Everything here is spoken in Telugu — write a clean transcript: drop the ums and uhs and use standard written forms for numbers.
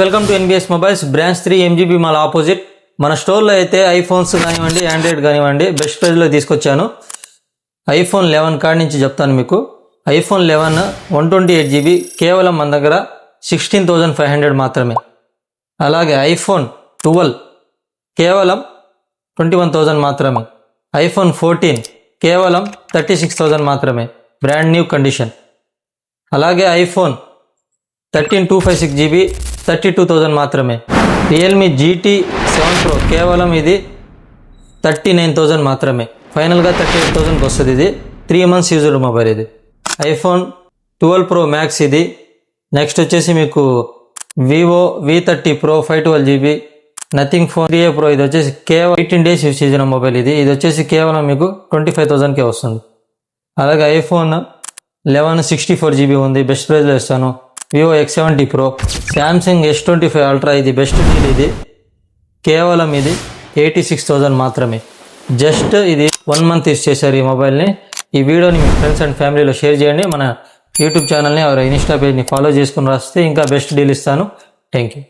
Welcome to NBS mobiles branch 3 MGB mall opposite. మన స్టోర్లో అయితే ఐఫోన్స్ కానివ్వండి, ఆండ్రాయిడ్ కానివ్వండి బెస్ట్ ప్రైస్లో తీసుకొచ్చాను. ఐఫోన్ 11 కాడి నుంచి చెప్తాను మీకు. ఐఫోన్ 11 128GB కేవలం మన దగ్గర 16,500 మాత్రమే. అలాగే ఐఫోన్ 12 కేవలం 21,000 మాత్రమే. ఐఫోన్ 14 కేవలం 36,000 మాత్రమే, బ్రాండ్ న్యూ కండిషన్. అలాగే ఐఫోన్ 13 256GB 32,000 మాత్రమే. రియల్మీ GT 7 Pro కేవలం ఇది 39,000 మాత్రమే. ఫైనల్గా 38,000కి వస్తుంది. ఇది 3 months యూజ్డ్ మొబైల్. ఇది ఐఫోన్ 12 Pro Max. ఇది నెక్స్ట్ వచ్చేసి మీకు Vivo V30 Pro 512GB nothing phone 3A Pro. ఇది వచ్చేసి కేవలం 18 days యూజ్ చేసిన మొబైల్. ఇది వచ్చేసి కేవలం మీకు 25,000కే వస్తుంది. అలాగే ఐఫోన్ 11 64GB ఉంది, బెస్ట్ ప్రైస్లో ఇస్తాను. Vivo X70 Pro, Samsung S25 Ultra ఇది బెస్ట్ డీల్. ఇది కేవలం ఇది 86,000 మాత్రమే. జస్ట్ ఇది 1 month యూజ్ చేశారు ఈ మొబైల్ని. ఈ వీడియోని మీ ఫ్రెండ్స్ అండ్ ఫ్యామిలీలో షేర్ చేయండి. మన యూట్యూబ్ ఛానల్ని ఇన్స్టా పేజ్ని ఫాలో చేసుకుని రాస్తే ఇంకా బెస్ట్ డీల్ ఇస్తాను. Thank you.